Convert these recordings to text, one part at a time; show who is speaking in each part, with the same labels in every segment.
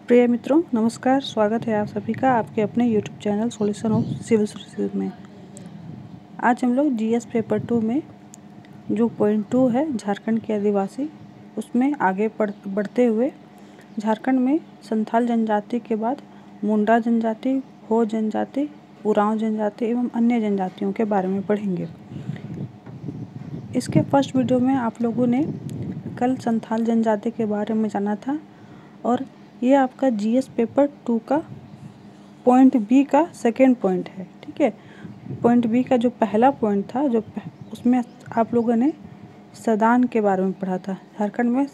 Speaker 1: प्रिय मित्रों, नमस्कार। स्वागत है आप सभी का आपके अपने YouTube channel solution of civil services में। आज हम लोग जीएस पेपर 2 में जो पॉइंट 2 है झारखंड के आदिवासी, उसमें आगे बढ़ते हुए झारखंड में संथाल जनजाति के बाद मुंडा जनजाति, हो जनजाति, उरांव जनजाति एवं अन्य जनजातियों के बारे में पढ़ेंगे। इसके फर्स्ट वीडियो में आप लोगों ने कल संथाल जनजाति के बारे में जाना था और ये आपका जीएस पेपर 2 का पॉइंट बी का सेकेंड पॉइंट है। ठीक है, पॉइंट बी का जो पहला पॉइंट था उसमें आप लोगों ने सदान के बारे में पढ़ा था, झारखंड में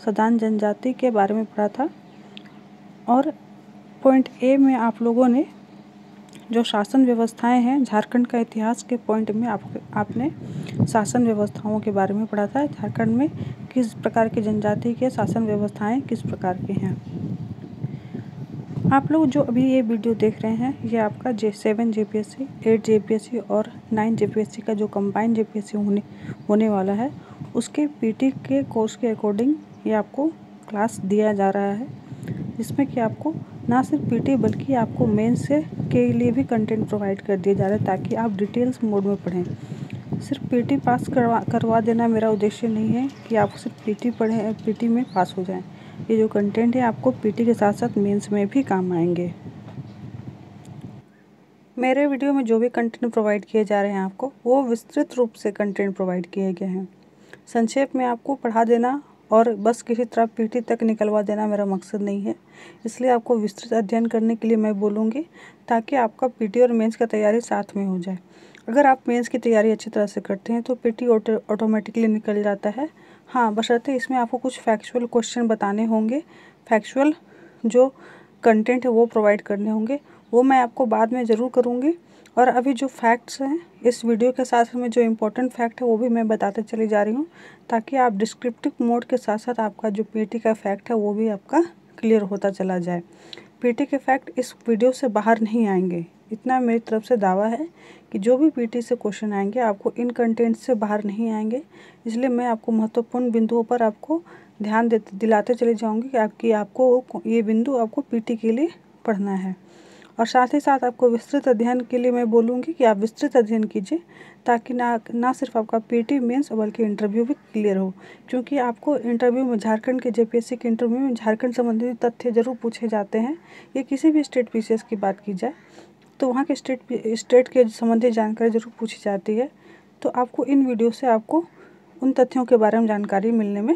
Speaker 1: सदान जनजाति के बारे में पढ़ा था। और पॉइंट ए में आप लोगों ने जो शासन व्यवस्थाएं हैं, झारखंड का इतिहास के पॉइंट में आपने शासन व्यवस्थाओं के बारे में पढ़ा था। झारखंड में किस प्रकार की जनजाति के शासन व्यवस्थाएं किस प्रकार की हैं। आप लोग जो अभी ये वीडियो देख रहे हैं, ये आपका 7 जेपीएससी, 8 जेपीएससी और 9 जेपीएससी का जो कंबाइंड जेपीएससी होने वाला है, उसके पीटी के कोर्स के अकॉर्डिंग ये आपको क्लास दिया जा रहा है, जिसमें कि आपको ना सिर्फ पीटी बल्कि आपको मेंस के लिए भी कंटेंट प्रोवाइड कर दिया जा रहा है, ताकि आप डिटेल्स मोड में पढ़ें। सिर्फ पीटी पास करवा देना मेरा उद्देश्य नहीं है कि आप सिर्फ पीटी पढ़ें, पीटी में पास हो जाएं। ये जो कंटेंट है आपको पीटी के साथ साथ मेंस में भी काम आएंगे। मेरे वीडियो में जो भी कंटेंट प्रोवाइड किए जा रहे हैं आपको, वो विस्तृत रूप से कंटेंट प्रोवाइड किए गए हैं। संक्षेप में आपको पढ़ा देना और बस किसी तरह पीटी तक निकलवा देना मेरा मकसद नहीं है। इसलिए आपको विस्तृत अध्ययन करने के लिए मैं बोलूँगी, ताकि आपका पीटी और मेंस का तैयारी साथ में हो जाए। अगर आप मेंस की तैयारी अच्छी तरह से करते हैं तो पीटी ऑटोमेटिकली निकल जाता है। हाँ, बशर्ते इसमें आपको कुछ फैक्चुअल क्वेश्चन बताने होंगे, फैक्चुअल जो कंटेंट है वो प्रोवाइड करने होंगे, वो मैं आपको बाद में ज़रूर करूँगी। और अभी जो फैक्ट्स हैं इस वीडियो के साथ में, जो इम्पोर्टेंट फैक्ट है वो भी मैं बताते चली जा रही हूँ, ताकि आप डिस्क्रिप्टिव मोड के साथ साथ आपका जो पीटी का फैक्ट है वो भी आपका क्लियर होता चला जाए। पीटी के फैक्ट इस वीडियो से बाहर नहीं आएंगे, इतना मेरी तरफ से दावा है कि जो भी पीटी से क्वेश्चन आएंगे आपको इन कंटेंट से बाहर नहीं आएंगे। इसलिए मैं आपको महत्वपूर्ण बिंदुओं पर आपको ध्यान दिलाते चले जाऊँगी कि आपको ये बिंदु आपको पीटी के लिए पढ़ना है। और साथ ही साथ आपको विस्तृत अध्ययन के लिए मैं बोलूँगी कि आप विस्तृत अध्ययन कीजिए, ताकि ना सिर्फ आपका पीटी मेंस बल्कि इंटरव्यू भी क्लियर हो। क्योंकि आपको इंटरव्यू में, झारखंड के जेपीएससी के इंटरव्यू में झारखंड संबंधी तथ्य जरूर पूछे जाते हैं। ये किसी भी स्टेट पीसीएस की बात की जाए तो वहाँ के स्टेट के संबंधी जानकारी जरूर पूछी जाती है। तो आपको इन वीडियो से आपको उन तथ्यों के बारे में जानकारी मिलने में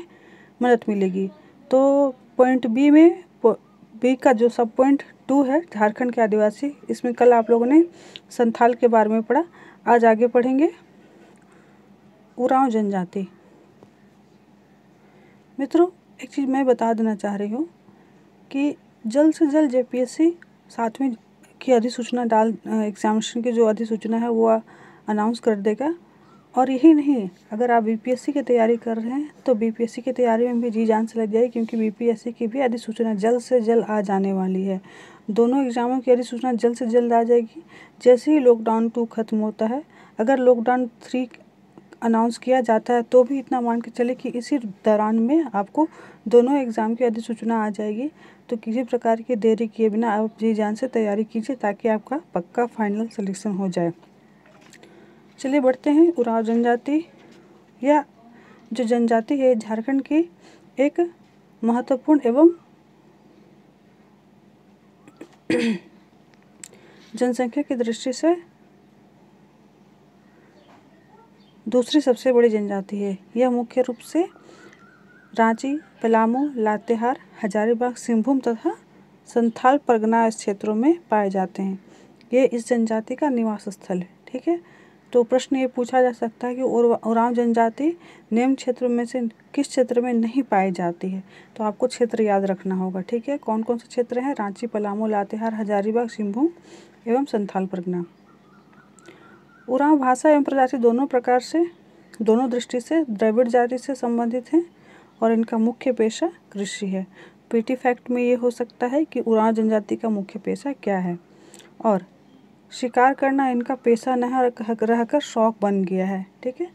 Speaker 1: मदद मिलेगी। तो पॉइंट बी का जो सब पॉइंट 2 है झारखंड के आदिवासी, इसमें कल आप लोगों ने संथाल के बारे में पढ़ा। आज आगे पढ़ेंगे उरांव जनजाति। मित्रों, एक चीज़ मैं बता देना चाह रही हूँ कि जल्द से जल्द जेपीएससी 7वीं की अधिसूचना एग्जामिनेशन की जो अधिसूचना है वो अनाउंस कर देगा। और यही नहीं, अगर आप बीपीएससी की तैयारी कर रहे हैं तो बीपीएससी की तैयारी में भी जी जान से लग जाए, क्योंकि बीपीएससी की भी अधिसूचना जल्द से जल्द आ जाने वाली है। दोनों एग्ज़ामों की अधिसूचना जल्द से जल्द आ जाएगी, जैसे ही लॉकडाउन 2 खत्म होता है। अगर लॉकडाउन 3 अनाउंस किया जाता है तो भी इतना मान के चले कि इसी दौरान में आपको दोनों एग्ज़ाम की अधिसूचना आ जाएगी। तो किसी प्रकार की देरी किए बिना आप जी जान से तैयारी कीजिए, ताकि आपका पक्का फाइनल सिलेक्शन हो जाए। चलिए बढ़ते हैं। उरांव जनजाति या जो जनजाति है झारखंड की एक महत्वपूर्ण एवं जनसंख्या की दृष्टि से दूसरी सबसे बड़ी जनजाति है। यह मुख्य रूप से रांची, पलामू, लातेहार, हजारीबाग, सिंहभूम तथा संथाल परगना क्षेत्रों में पाए जाते हैं। ये इस जनजाति का निवास स्थल है। ठीक है, तो प्रश्न ये पूछा जा सकता है कि उरांव जनजाति निम्न क्षेत्र में से किस क्षेत्र में नहीं पाई जाती है। तो आपको क्षेत्र याद रखना होगा। ठीक है, कौन कौन से क्षेत्र हैं? रांची, पलामू, लातेहार, हजारीबाग, सिंहभूम एवं संथाल परगना। उरांव भाषा एवं प्रजाति दोनों दृष्टि से द्रविड़ जाति से संबंधित हैं और इनका मुख्य पेशा कृषि है। पीटी फैक्ट में ये हो सकता है कि उरांव जनजाति का मुख्य पेशा क्या है, और शिकार करना इनका पेशा न रहकर शौक बन गया है। ठीक है,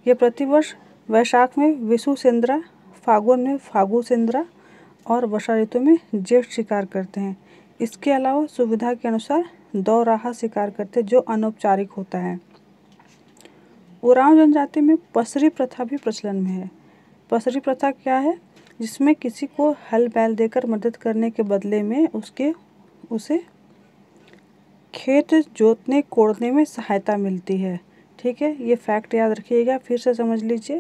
Speaker 1: ये प्रतिवर्ष वैशाख में विशु सेंद्रा, फागुन में फागु सेंद्रा और वर्षा ऋतु में जेठ शिकार करते हैं। इसके अलावा सुविधा के अनुसार दो-राहा शिकार करते हैं जो अनौपचारिक होता है। उरांव जनजाति में पसरी प्रथा भी प्रचलन में है। पसरी प्रथा क्या है? जिसमें किसी को हल बैल देकर मदद करने के बदले में उसे खेत जोतने कोड़ने में सहायता मिलती है। ठीक है, ये फैक्ट याद रखिएगा, फिर से समझ लीजिए।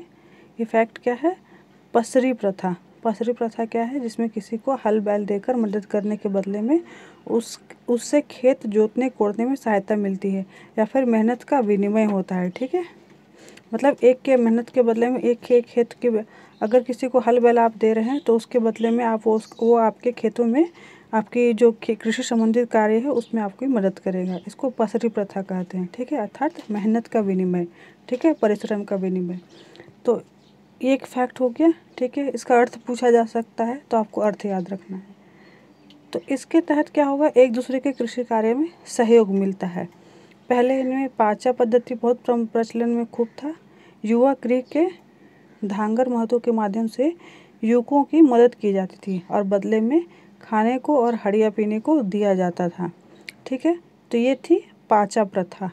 Speaker 1: ये फैक्ट क्या है? पसरी प्रथा। पसरी प्रथा क्या है? जिसमें किसी को हल बैल देकर मदद करने के बदले में उससे खेत जोतने कोड़ने में सहायता मिलती है या फिर मेहनत का विनिमय होता है। ठीक है, मतलब एक के मेहनत के बदले में एक खेत के, अगर किसी को हल बैल आप दे रहे हैं तो उसके बदले में आप वो आपके खेतों में आपकी जो कृषि संबंधित कार्य है उसमें आपकी मदद करेगा। इसको पसरी प्रथा कहते हैं। ठीक है, अर्थात मेहनत का विनिमय। ठीक है, परिश्रम का विनिमय। तो ये एक फैक्ट हो गया। ठीक है, इसका अर्थ पूछा जा सकता है तो आपको अर्थ याद रखना है। तो इसके तहत क्या होगा? एक दूसरे के कृषि कार्य में सहयोग मिलता है। पहले इनमें पाचा पद्धति बहुत प्रचलन में खूब था। युवा क्रिया के धांगर महत्व के माध्यम से युवकों की मदद की जाती थी और बदले में खाने को और हड़िया पीने को दिया जाता था। ठीक है, तो ये थी पाचा प्रथा।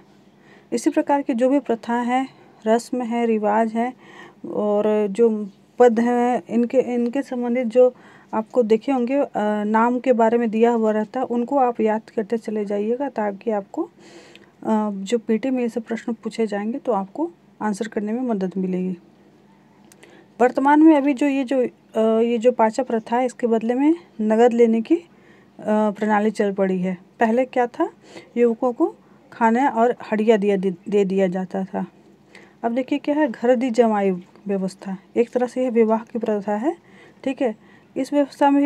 Speaker 1: इसी प्रकार की जो भी प्रथा है, रस्म है, रिवाज है और जो पद हैं, इनके संबंधित जो आपको देखे होंगे नाम के बारे में दिया हुआ रहता है, उनको आप याद करते चले जाइएगा ताकि आपको जो पीटी में ये सब प्रश्न पूछे जाएंगे तो आपको आंसर करने में मदद मिलेगी। वर्तमान में अभी ये जो पाचा प्रथा है, इसके बदले में नगद लेने की प्रणाली चल पड़ी है। पहले क्या था? युवकों को खाना और हड़िया दे दिया जाता था। अब देखिए क्या है? घर दी जमाई व्यवस्था। एक तरह से यह विवाह की प्रथा है। ठीक है, इस व्यवस्था में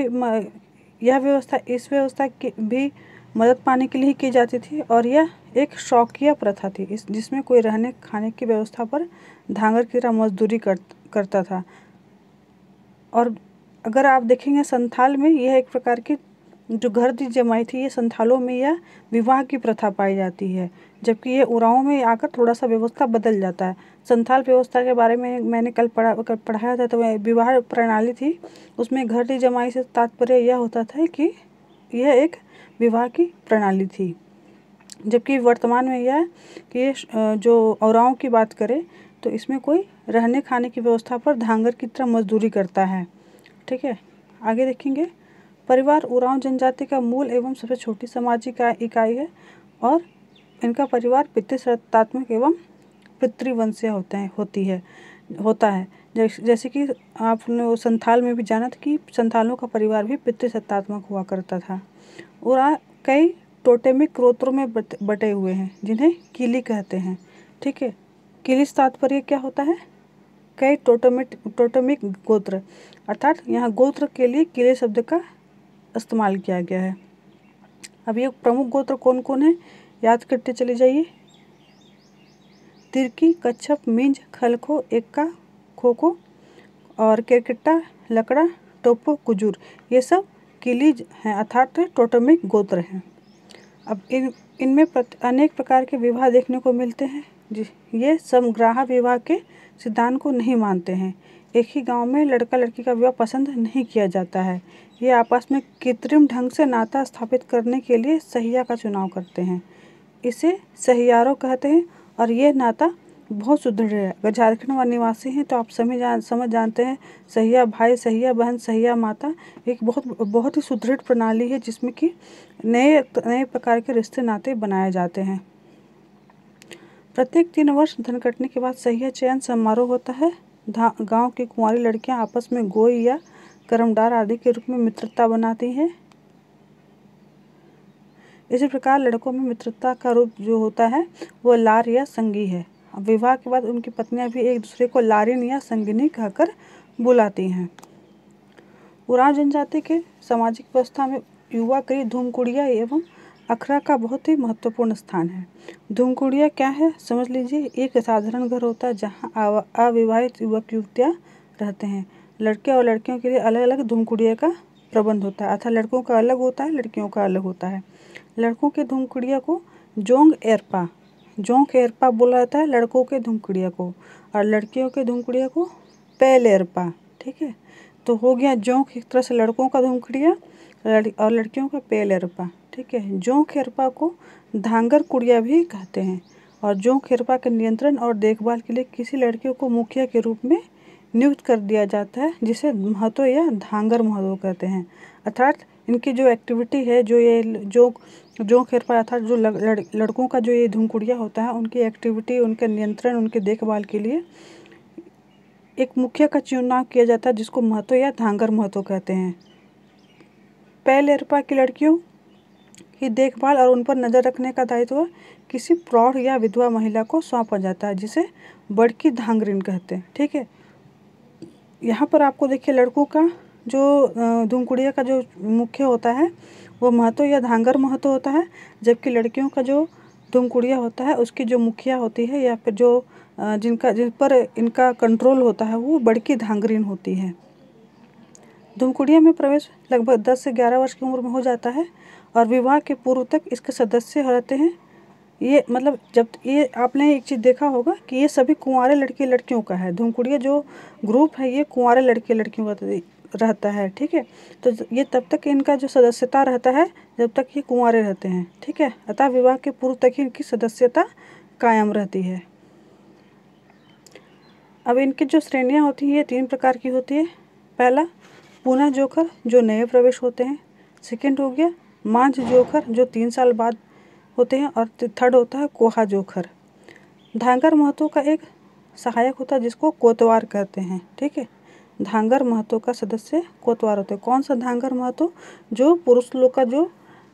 Speaker 1: इस व्यवस्था की भी मदद पाने के लिए ही की जाती थी और यह एक शौकिया प्रथा थी, जिसमें कोई रहने खाने की व्यवस्था पर धांगर की तरह मजदूरी करता था। और अगर आप देखेंगे संथाल में यह एक प्रकार की जो घर दी जमाई थी, ये संथालों में यह विवाह की प्रथा पाई जाती है, जबकि ये उरांव में आकर थोड़ा सा व्यवस्था बदल जाता है। संथाल व्यवस्था के बारे में मैंने कल पढ़ाया था। तो विवाह प्रणाली थी, उसमें घर दी जमाई से तात्पर्य यह होता था कि यह एक विवाह की प्रणाली थी। जबकि वर्तमान में यह है कि जो उरांव की बात करें तो इसमें कोई रहने खाने की व्यवस्था पर धांगर की तरह मजदूरी करता है। ठीक है, आगे देखेंगे। परिवार उरांव जनजाति का मूल एवं सबसे छोटी सामाजिक इकाई है और इनका परिवार पितृसत्तात्मक एवं पितृवंशीय होता है। जैसे कि आपने वो संथाल में भी जाना था कि संथालों का परिवार भी पितृसत्तात्मक हुआ करता था। उरांव कई टोटेमिक गोत्रों में बटे हुए हैं जिन्हें किली कहते हैं। ठीक है, किली से तात्पर्य क्या होता है? कई टोटेमिक गोत्र, अर्थात यहाँ गोत्र के लिए किले शब्द का इस्तेमाल किया गया है। अब ये प्रमुख गोत्र कौन कौन है याद करते चले जाइए। तिरकी, कच्छप, मिंज, खलखो, एक्का, खोखो और केरकेट्टा, लकड़ा, टोपो, कुजूर, ये सब किलीज हैं अर्थात टोटेमिक गोत्र हैं। अब इनमें अनेक प्रकार के विवाह देखने को मिलते हैं। ये समग्राह विवाह के सिद्धांत को नहीं मानते हैं। एक ही गांव में लड़का लड़की का विवाह पसंद नहीं किया जाता है। ये आपस में कृत्रिम ढंग से नाता स्थापित करने के लिए सहिया का चुनाव करते हैं। इसे सहियारो कहते हैं और ये नाता बहुत सुदृढ़ है। अगर झारखंड में निवासी हैं तो आप समझ जानते हैं, सहिया भाई, सहिया बहन, सहिया माता एक बहुत ही सुदृढ़ प्रणाली है जिसमें कि नए प्रकार के रिश्ते नाते बनाए जाते हैं। प्रत्येक 3 वर्ष धन कटने के बाद सहिया चयन समारोह होता है। गांव की कुंवारी लड़कियां आपस में गोई या करमडार आदि के रूप में मित्रता बनाती हैं। इसी प्रकार लड़कों में मित्रता का रूप जो होता है वो लार या संगी है। विवाह के बाद उनकी पत्नियां भी एक दूसरे को लारिन या संगिनी कहकर बुलाती हैं। उरांव जनजाति के सामाजिक व्यवस्था में युवा क्रिया धूमकुड़िया एवं अखरा का बहुत ही महत्वपूर्ण स्थान है। धूमकुड़िया क्या है समझ लीजिए। एक साधारण घर होता है जहाँ अविवाहित युवक युवतियाँ रहते हैं। लड़के और लड़कियों के लिए अलग अलग धूमकुड़िया का प्रबंध होता है, अर्थात लड़कों का अलग होता है, लड़कियों का अलग होता है। लड़कों के धूमकुड़िया को जोंग एरपा बोला जाता है लड़कों के धूमकुड़िया को, और लड़कियों के धूमकुड़िया को पेल एरपा। ठीक है, तो हो गया जोंक एक तरह से लड़कों का धूमकुड़िया और लड़कियों का पेलेरपा। ठीक है, जोंक हेरपा को धांगर कुड़िया भी कहते हैं। और जोंक हेरपा के नियंत्रण और देखभाल के लिए किसी लड़कियों को मुखिया के रूप में नियुक्त कर दिया जाता है, जिसे महतो या धांगर महतो कहते हैं। अर्थात इनकी जो एक्टिविटी है, जो ये जोंक हेरपा अर्थात जो लड़कों का जो ये धूमकुड़िया होता है, उनकी एक्टिविटी, उनके नियंत्रण, उनके देखभाल के लिए एक मुखिया का चुनाव किया जाता है, जिसको महतो या धांगर महतो कहते हैं। पेलेरपा की लड़कियों की देखभाल और उन पर नज़र रखने का दायित्व किसी प्रौढ़ या विधवा महिला को सौंपा जाता है, जिसे बड़की धांगरिन कहते हैं। ठीक है, यहाँ पर आपको देखिए लड़कों का जो धूमकुड़िया का जो मुख्य होता है वो महतो या धांगर महतो होता है, जबकि लड़कियों का जो धूमकुड़िया होता है उसकी जो मुखिया होती है या फिर जो जिन पर इनका कंट्रोल होता है वो बड़की धांगरिन होती है। धूमकुड़िया में प्रवेश लगभग 10 से 11 वर्ष की उम्र में हो जाता है और विवाह के पूर्व तक इसके सदस्य रहते हैं। ये मतलब जब ये आपने एक चीज़ देखा होगा कि ये सभी कुंवारे लड़के लड़कियों का है। धूमकुड़िया जो ग्रुप है ये कुंवारे लड़के लड़कियों का रहता है। ठीक है, तो ये तब तक इनका जो सदस्यता रहता है जब तक ये कुंवारे रहते हैं। ठीक है, अतः विवाह के पूर्व तक ही इनकी सदस्यता कायम रहती है। अब इनकी जो श्रेणियाँ होती हैं ये 3 प्रकार की होती है। पहला पुनः जोखर जो नए प्रवेश होते हैं। सेकंड हो गया मांझ जोखर जो 3 साल बाद होते हैं। और थर्ड होता है कोहा जोखर। धांगर महतो का एक सहायक होता है जिसको कोतवार कहते हैं। ठीक है, धांगर महतो का सदस्य कोतवार होते हैं। कौन सा धांगर महतो? जो पुरुष लोग का जो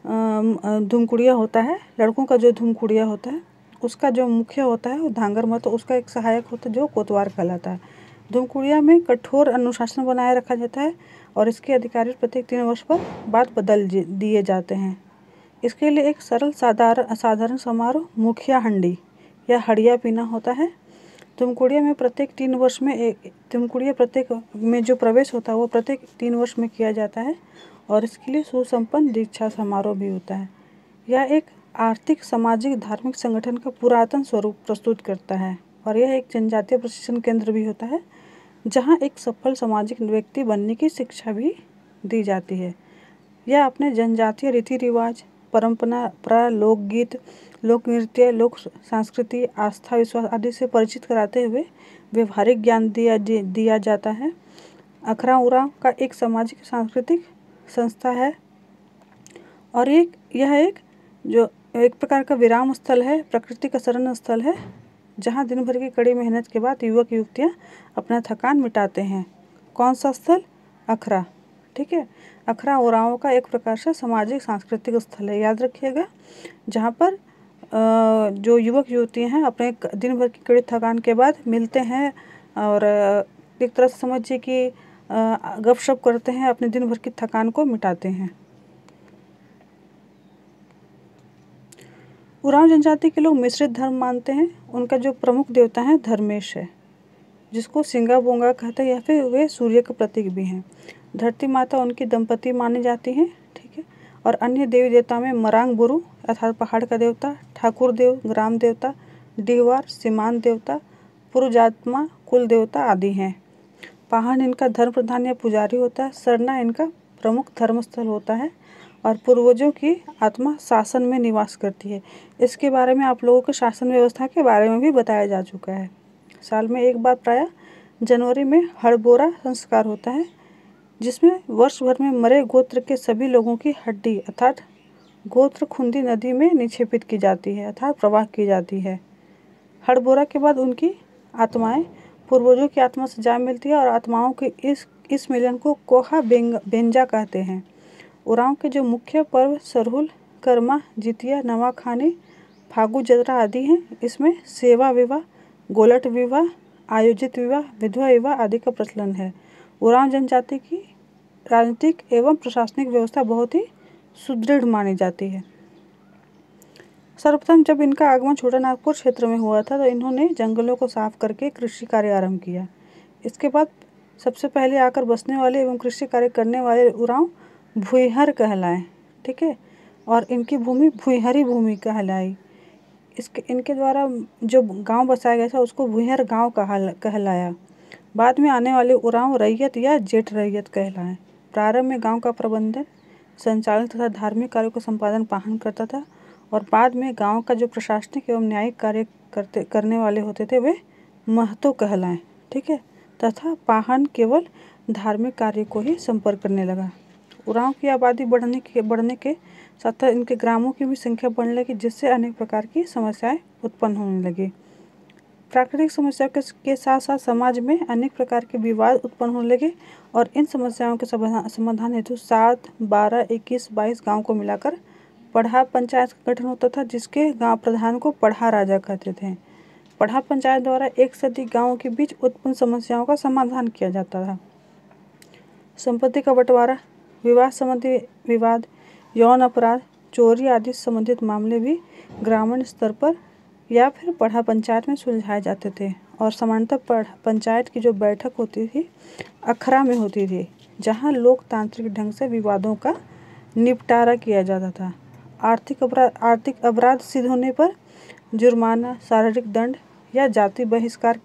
Speaker 1: धूमकुड़िया होता है, लड़कों का जो धूमकुड़िया होता है उसका जो मुख्य होता है वो धांगर महतो, उसका एक सहायक होता है जो कोतवार कहलाता है। धूमकुड़िया में कठोर अनुशासन बनाए रखा जाता है और इसके अधिकारी प्रत्येक 3 वर्ष पर बाद बदल दिए जाते हैं। इसके लिए एक सरल साधारण समारोह मुखिया हंडी या हड़िया पीना होता है। धूमकुड़िया में प्रत्येक 3 वर्ष में प्रत्येक में जो प्रवेश होता है वो प्रत्येक 3 वर्ष में किया जाता है और इसके लिए सुसंपन्न दीक्षा समारोह भी होता है। यह एक आर्थिक, सामाजिक, धार्मिक संगठन का पुरातन स्वरूप प्रस्तुत करता है और यह एक जनजातीय प्रशिक्षण केंद्र भी होता है जहाँ एक सफल सामाजिक व्यक्ति बनने की शिक्षा भी दी जाती है। यह अपने जनजातीय रीति रिवाज, परंपरा, लोकगीत, लोक नृत्य, लोक संस्कृति, आस्था, विश्वास आदि से परिचित कराते हुए व्यवहारिक ज्ञान दिया जाता है। अखरा उरांव का एक सामाजिक सांस्कृतिक संस्था है और यह एक प्रकार का विराम स्थल है, प्रकृति का शरण स्थल है, जहाँ दिन भर की कड़ी मेहनत के बाद युवक युवतियाँ अपना थकान मिटाते हैं। कौन सा स्थल? अखरा। ठीक है, अखरा उरांव का एक प्रकार से सामाजिक सांस्कृतिक स्थल है, याद रखिएगा, जहाँ पर जो युवक युवतियाँ हैं अपने दिन भर की कड़ी थकान के बाद मिलते हैं और एक तरह से समझिए कि गपशप करते हैं, अपने दिन भर की थकान को मिटाते हैं। उरांव जनजाति के लोग मिश्रित धर्म मानते हैं। उनका जो प्रमुख देवता है धर्मेश है, जिसको सिंगा बोंगा कहते हैं या फिर वे सूर्य का प्रतीक भी हैं। धरती माता उनकी दंपति मानी जाती हैं। ठीक है, और अन्य देवी देवता में मरांग बुरु अर्थात पहाड़ का देवता, ठाकुर देव, ग्राम देवता, डीवार, सीमांत देवता, पुरुजात्मा, कुल देवता आदि हैं। पाहन इनका धर्म प्रधान या पुजारी होता है। सरना इनका प्रमुख धर्मस्थल होता है और पूर्वजों की आत्मा शासन में निवास करती है। इसके बारे में आप लोगों को शासन व्यवस्था के बारे में भी बताया जा चुका है। साल में एक बार प्रायः जनवरी में हड़बोरा संस्कार होता है, जिसमें वर्ष भर में मरे गोत्र के सभी लोगों की हड्डी अर्थात गोत्र खुंदी नदी में निक्षेपित की जाती है अर्थात प्रवाह की जाती है। हड़बोरा के बाद उनकी आत्माएं पूर्वजों की आत्मा से जा मिलती है और आत्माओं के इस मिलन को कोहा बेंजा कहते हैं। उरांव के जो मुख्य पर्व सरहुल, कर्मा, जितिया, नवाखानी, फागु जतरा आदि हैं। इसमें सेवा विवाह, गोलट विवाह, आयोजित विवाह, विधवा विवाह आदि का प्रचलन है। उरांव जनजाति की राजनीतिक एवं प्रशासनिक व्यवस्था बहुत ही सुदृढ़ मानी जाती है। सर्वप्रथम जब इनका आगमन छोटा नागपुर क्षेत्र में हुआ था तो इन्होंने जंगलों को साफ करके कृषि कार्य आरंभ किया। इसके बाद सबसे पहले आकर बसने वाले एवं कृषि कार्य करने वाले उरांव भुइहर कहलाए। ठीक है, और इनकी भूमि भुइहरी भूमि कहलाई। इनके द्वारा जो गांव बसाया गया था उसको भुइहर गांव कहलाया। बाद में आने वाले उरांव रैयत या जेठ रैयत कहलाए। प्रारंभ में गांव का प्रबंधन, संचालन तथा धार्मिक कार्यों का संपादन पाहन करता था और बाद में गांव का जो प्रशासनिक एवं न्यायिक कार्य करने वाले होते थे वे महतो कहलाए। ठीक है, तथा पाहन केवल धार्मिक कार्य को ही संपर्क करने लगा। उरांव की आबादी बढ़ने के साथ इनके ग्रामों की भी संख्या बढ़ने लगी, जिससे अनेक प्रकार की समस्याएं उत्पन्न होने लगी। प्राकृतिक समस्याओं के साथ साथ समाज में अनेक प्रकार के विवाद उत्पन्न होने लगे और इन समस्याओं के समाधान हेतु 7, 12, 21, 22 गाँव को मिलाकर पढ़ा पंचायत का गठन होता था, जिसके गांव प्रधान को पढ़ा राजा कहते थे। पढ़ा पंचायत द्वारा एक से अधिक गाँवों के बीच उत्पन्न समस्याओं का समाधान किया जाता था। संपत्ति का बंटवारा, विवाह संबंधी विवाद, यौन अपराध, चोरी आदि संबंधित मामले भी ग्रामीण स्तर पर या फिर पढ़ा पंचायत में सुलझाए जाते थे और सामान्यतः पंचायत की जो बैठक होती थी अखरा में होती थी, जहां लोकतांत्रिक ढंग से विवादों का निपटारा किया जाता था। आर्थिक अपराध सिद्ध होने पर जुर्माना, शारीरिक दंड या जाति बहिष्कार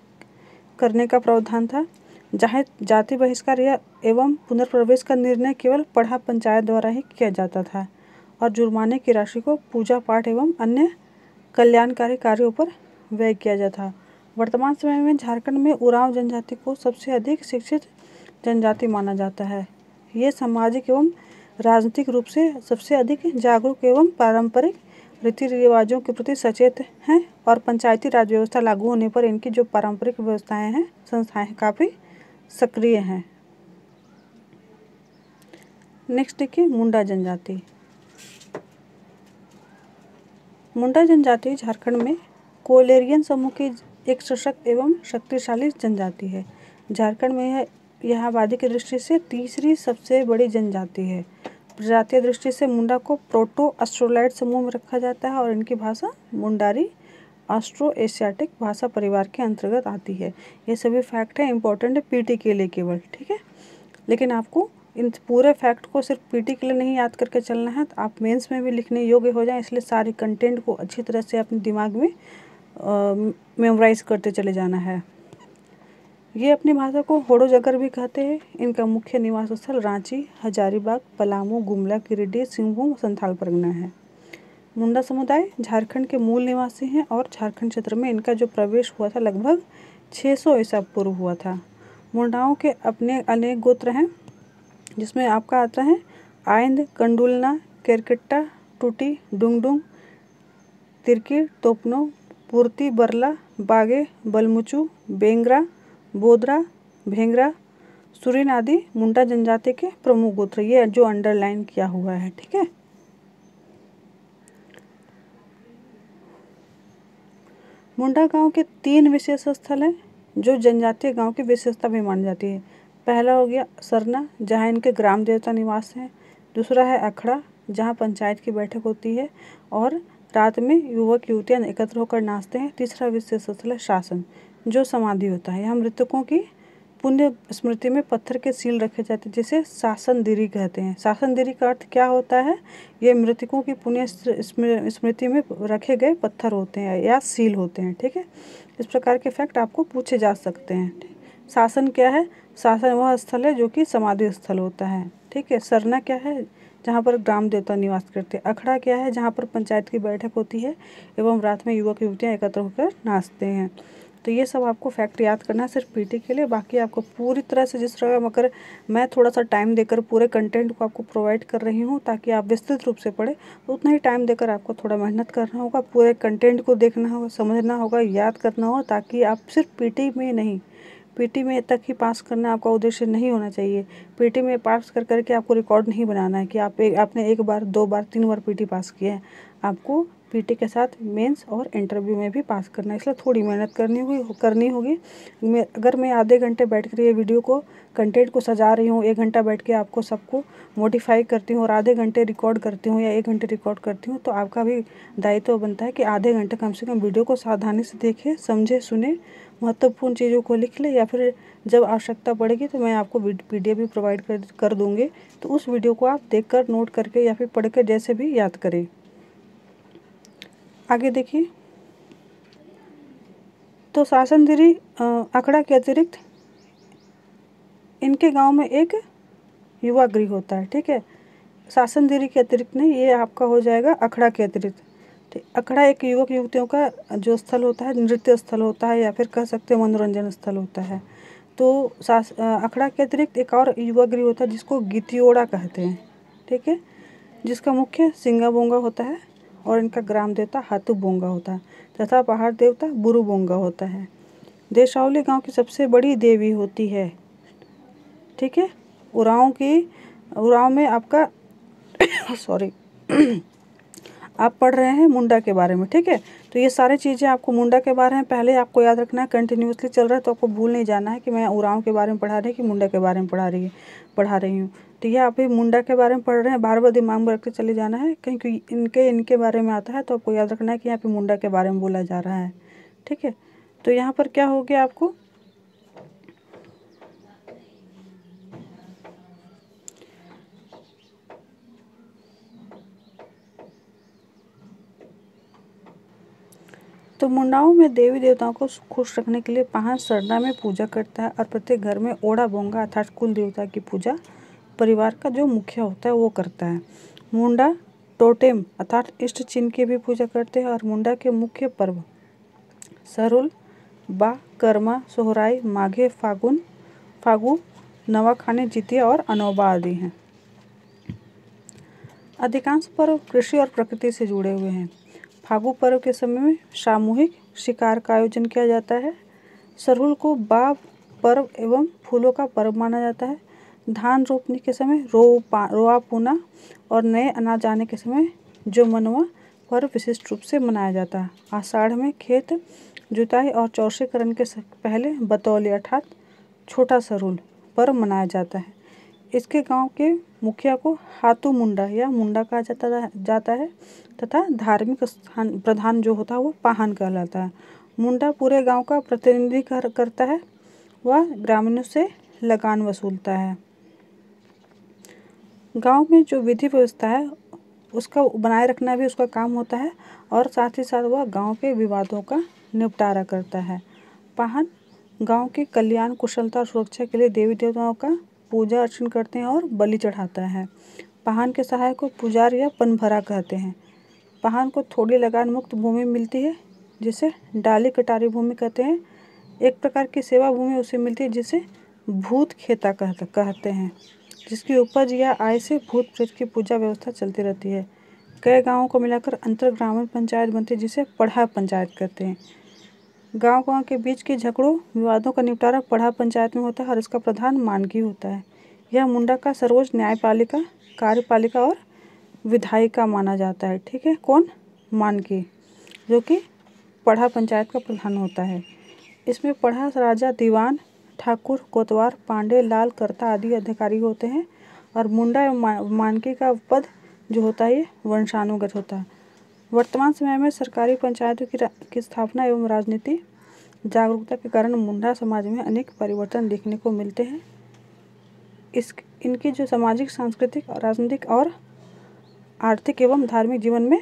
Speaker 1: करने का प्रावधान था, जहाँ जाति बहिष्कार या एवं पुनर्प्रवेश का निर्णय केवल पढ़ा पंचायत द्वारा ही किया जाता था और जुर्माने की राशि को पूजा पाठ एवं अन्य कल्याणकारी कार्यों पर व्यय किया जाता था। वर्तमान समय में झारखंड में उरांव जनजाति को सबसे अधिक शिक्षित जनजाति माना जाता है। ये सामाजिक एवं राजनीतिक रूप से सबसे अधिक जागरूक एवं पारंपरिक रीति रिवाजों के प्रति सचेत हैं और पंचायती राज व्यवस्था लागू होने पर इनकी जो पारंपरिक व्यवस्थाएं हैं, संस्थाएं काफ़ी सक्रिय हैं। नेक्स्ट देखिए मुंडा जनजाति। मुंडा जनजाति झारखंड में कोलेरियन समूह की एक सशक्त एवं शक्तिशाली जनजाति है। झारखंड में यह आबादी की दृष्टि से तीसरी सबसे बड़ी जनजाति है। प्रजातीय दृष्टि से मुंडा को प्रोटो ऑस्ट्रोलॉइड समूह में रखा जाता है और इनकी भाषा मुंडारी ऑस्ट्रो एशियाटिक भाषा परिवार के अंतर्गत आती है। ये सभी फैक्ट हैं, इंपॉर्टेंट है पीटी के लिए केवल, ठीक है। लेकिन आपको इन पूरे फैक्ट को सिर्फ पीटी के लिए नहीं याद करके चलना है, तो आप मेंस में भी लिखने योग्य हो जाएं, इसलिए सारी कंटेंट को अच्छी तरह से अपने दिमाग में मेमोराइज करते चले जाना है। ये अपनी भाषा को होडोजगर भी कहते हैं। इनका मुख्य निवास स्थल रांची, हजारीबाग, पलामू, गुमला, गिरिडीह, सिंहभूम, संथाल परगना है। मुंडा समुदाय झारखंड के मूल निवासी हैं और झारखंड क्षेत्र में इनका जो प्रवेश हुआ था लगभग 600 ईसा पूर्व हुआ था। मुंडाओं के अपने अनेक गोत्र हैं, जिसमें आपका आता है आइंद, कंडुलना, केरकेट्टा, टूटी, डुंगडुंग, तिरकी, तोपनो, पूर्ति, बरला, बागे, बलमुचू, बेंगरा, बोदरा, भेंगरा, सुरीन आदि मुंडा जनजाति के प्रमुख गोत्र, ये जो अंडरलाइन किया हुआ है, ठीक है। मुंडा गांव के 3 विशेष स्थल हैं जो जनजातीय गांव की विशेषता भी मानी जाती है। पहला हो गया सरना, जहां इनके ग्राम देवता निवास हैं। दूसरा है अखड़ा, जहां पंचायत की बैठक होती है और रात में युवक युवतियां एकत्र होकर नाचते हैं। तीसरा विशेष स्थल है शासन, जो समाधि होता है। यहाँ मृतकों की पुण्य स्मृति में पत्थर के सील रखे जाते हैं, जिसे शासनदिरी कहते हैं। शासनदिरी का अर्थ क्या होता है? ये मृतकों की पुण्य स्मृति में रखे गए पत्थर होते हैं या सील होते हैं, ठीक है। इस प्रकार के फैक्ट आपको पूछे जा सकते हैं। शासन क्या है? शासन वह स्थल है जो कि समाधि स्थल होता है, ठीक है। सरना क्या है? जहाँ पर ग्राम देवता निवास करते हैं। अखड़ा क्या है? जहाँ पर पंचायत की बैठक होती है एवं रात में युवक युवतियाँ एकत्र होकर नाचते हैं। तो ये सब आपको फैक्ट याद करना है सिर्फ पीटी के लिए। बाकी आपको पूरी तरह से जिस तरह मगर मैं थोड़ा सा टाइम देकर पूरे कंटेंट को आपको प्रोवाइड कर रही हूँ ताकि आप विस्तृत रूप से पढ़ें, तो उतना ही टाइम देकर आपको थोड़ा मेहनत करना होगा, पूरे कंटेंट को देखना होगा, समझना होगा, याद करना होगा, ताकि आप सिर्फ पीटी में नहीं, पीटी में तक ही पास करना आपका उद्देश्य नहीं होना चाहिए। पीटी में पास कर करके आपको रिकॉर्ड नहीं बनाना है कि आपने 1 बार 2 बार 3 बार पीटी पास किया है। आपको पीटी के साथ मेंस और इंटरव्यू में भी पास करना है, इसलिए थोड़ी मेहनत करनी होगी। अगर मैं आधे घंटे बैठ कर ये वीडियो को कंटेंट को सजा रही हूँ, 1 घंटा बैठ के आपको सबको मॉडिफाई करती हूँ और आधे घंटे रिकॉर्ड करती हूँ या 1 घंटे रिकॉर्ड करती हूँ, तो आपका भी दायित्व बनता है कि आधे घंटे कम से कम वीडियो को सावधानी से देखें, समझे, सुने, महत्वपूर्ण चीज़ों को लिख ले, या फिर जब आवश्यकता पड़ेगी तो मैं आपको पीडीएफ भी प्रोवाइड कर दूँगी। तो उस वीडियो को आप देखकर नोट करके या फिर पढ़ कर जैसे भी याद करें। आगे देखिए, तो शासनदिरी अखड़ा के अतिरिक्त इनके गांव में एक युवा गृह होता है, ठीक है। शासन देरी के अतिरिक्त नहीं, ये आपका हो जाएगा अखड़ा के अतिरिक्त। ठीक, अखड़ा एक युवक युवतियों का जो स्थल होता है, नृत्य स्थल होता है, या फिर कह सकते हैं मनोरंजन स्थल होता है। तो अखड़ा के अतिरिक्त एक और युवा गृह होता है जिसको गीतियोड़ा कहते हैं, ठीक है, जिसका मुख्य सिंगा बोंगा होता है और इनका ग्राम देवता हाथू बोंगा होता है तथा पहाड़ देवता बुरु बोंगा होता है। देशावली गांव की सबसे बड़ी देवी होती है, ठीक है। उरांव में आपका सॉरी आप पढ़ रहे हैं मुंडा के बारे में, ठीक है। तो ये सारी चीज़ें आपको मुंडा के बारे में पहले आपको याद रखना है, कंटिन्यूसली चल रहा है, तो आपको भूल नहीं जाना है कि मैं उरांव के बारे में पढ़ा रही कि मुंडा के बारे में पढ़ा रही हूँ। तो ये आप भी मुंडा के बारे में पढ़ रहे हैं, बार बार दिमाग में रख के चले जाना है, क्योंकि इनके बारे में आता है, तो आपको याद रखना है कि यहाँ पे मुंडा के बारे में बोला जा रहा है, ठीक है। तो यहाँ पर क्या हो गया आपको, तो मुंडाओं में देवी देवताओं को खुश रखने के लिए पाहन सरना में पूजा करता है और प्रत्येक घर में ओड़ा बोंगा अर्थात कुल देवता की पूजा परिवार का जो मुखिया होता है वो करता है। मुंडा टोटेम अर्थात इष्ट चिन्ह की भी पूजा करते हैं और मुंडा के मुख्य पर्व सरुल, बा, कर्मा, सोहराई, माघे, फागु, नवाखानी, जितिया और अनोबा आदि हैं। अधिकांश पर्व कृषि और प्रकृति से जुड़े हुए हैं। फागु पर्व के समय में सामूहिक शिकार का आयोजन किया जाता है। सरुल को बा पर्व एवं फूलों का पर्व माना जाता है। धान रोपने के समय रोआ पूना और नए अनाज आने के समय जो मनवा पर्व विशिष्ट रूप से मनाया जाता है। आषाढ़ में खेत जुताई और चौड़ीकरण के पहले बतौली अर्थात छोटा सरुल पर्व मनाया जाता है। इसके गांव के मुखिया को हाथू मुंडा या मुंडा कहा जाता है तथा धार्मिक स्थान प्रधान जो होता है वो पाहन कहलाता है। मुंडा पूरे गांव का प्रतिनिधित्व करता है, वह ग्रामीणों से लगान वसूलता है। गांव में जो विधि व्यवस्था है उसका बनाए रखना भी उसका काम होता है और साथ ही साथ वह गांव के विवादों का निपटारा करता है। पाहन गांव के कल्याण, कुशलता और सुरक्षा के लिए देवी देवताओं का पूजा अर्चन करते हैं और बलि चढ़ाता है। पाहन के सहायक को पुजार या पनभरा कहते हैं। पाहन को थोड़ी लगान मुक्त भूमि मिलती है जिसे डाली कटारी भूमि कहते हैं। एक प्रकार की सेवा भूमि उसे मिलती है जिसे भूत खेता कहते हैं, जिसकी उपज या आय से भूत प्रेत की पूजा व्यवस्था चलती रहती है। कई गाँवों को मिलाकर अंतर ग्रामीण पंचायत बनती है जिसे पढ़ा पंचायत कहते हैं। गांव के बीच के झगड़ों विवादों का निपटारा पढ़ा पंचायत में होता है और इसका प्रधान मानकी होता है। यह मुंडा का सर्वोच्च न्यायपालिका, कार्यपालिका और विधायिका माना जाता है, ठीक है। कौन? मानकी, जो कि पढ़ा पंचायत का प्रधान होता है। इसमें पढ़ा राजा, दीवान, ठाकुर, कोतवार, पांडे, लाल, कर्ता आदि अधिकारी होते हैं और मुंडा एवं मानकी का पद जो होता है ये वंशानुगत होता है। वर्तमान समय में सरकारी पंचायतों की स्थापना एवं राजनीति जागरूकता के कारण मुंडा समाज में अनेक परिवर्तन देखने को मिलते हैं। इनकी जो सामाजिक, सांस्कृतिक, राजनीतिक और आर्थिक एवं धार्मिक जीवन में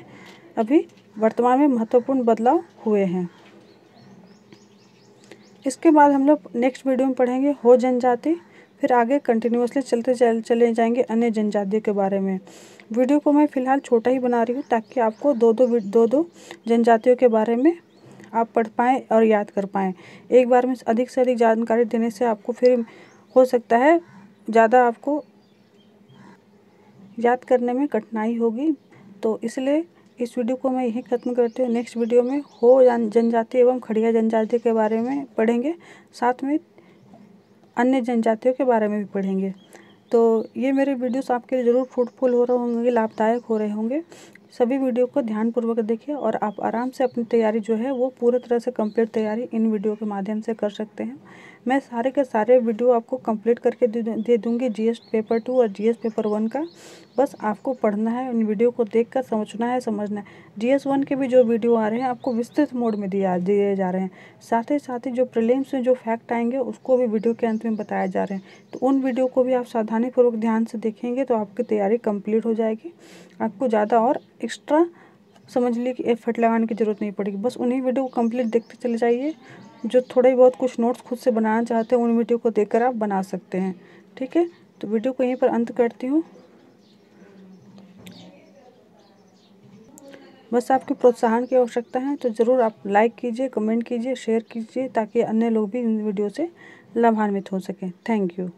Speaker 1: अभी वर्तमान में महत्वपूर्ण बदलाव हुए हैं। इसके बाद हम लोग नेक्स्ट वीडियो में पढ़ेंगे हो जनजाति, फिर आगे कंटिन्यूअसली चले जाएंगे अन्य जनजातियों के बारे में। वीडियो को मैं फ़िलहाल छोटा ही बना रही हूँ ताकि आपको दो जनजातियों के बारे में आप पढ़ पाएँ और याद कर पाएँ। एक बार में अधिक से अधिक जानकारी देने से आपको फिर हो सकता है ज़्यादा आपको याद करने में कठिनाई होगी, तो इसलिए इस वीडियो को मैं यहीं ख़त्म करती हूँ। नेक्स्ट वीडियो में हो जनजाति एवं खड़िया जनजाति के बारे में पढ़ेंगे, साथ में अन्य जनजातियों के बारे में भी पढ़ेंगे। तो ये मेरे वीडियोस आपके लिए ज़रूर फ्रूटफुल हो रहे होंगे, लाभदायक हो रहे होंगे। सभी वीडियो को ध्यानपूर्वक देखिए और आप आराम से अपनी तैयारी जो है वो पूरी तरह से कंप्लीट तैयारी इन वीडियो के माध्यम से कर सकते हैं। मैं सारे के सारे वीडियो आपको कंप्लीट करके दे दूँगी जीएस पेपर 2 और जीएस पेपर 1 का। बस आपको पढ़ना है, उन वीडियो को देखकर समझना है। जीएस 1 के भी जो वीडियो आ रहे हैं आपको विस्तृत मोड में दिए जा रहे हैं। साथ ही जो प्रीलिम्स में जो फैक्ट आएंगे उसको भी वीडियो के अंत में बताया जा रहे हैं। तो उन वीडियो को भी आप सावधानीपूर्वक ध्यान से देखेंगे तो आपकी तैयारी कंप्लीट हो जाएगी। आपको ज़्यादा और एक्स्ट्रा समझ लीजिए कि एफर्ट लगाने की ज़रूरत नहीं पड़ेगी। बस उन्हीं वीडियो को कंप्लीट देखते चले जाइए, जो थोड़े बहुत कुछ नोट्स खुद से बनाना चाहते हैं उन वीडियो को देखकर आप बना सकते हैं। ठीक है, तो वीडियो को यहीं पर अंत करती हूँ। बस आपके प्रोत्साहन की आवश्यकता है, तो ज़रूर आप लाइक कीजिए, कमेंट कीजिए, शेयर कीजिए, ताकि अन्य लोग भी इन वीडियो से लाभान्वित हो सकें। Thank you.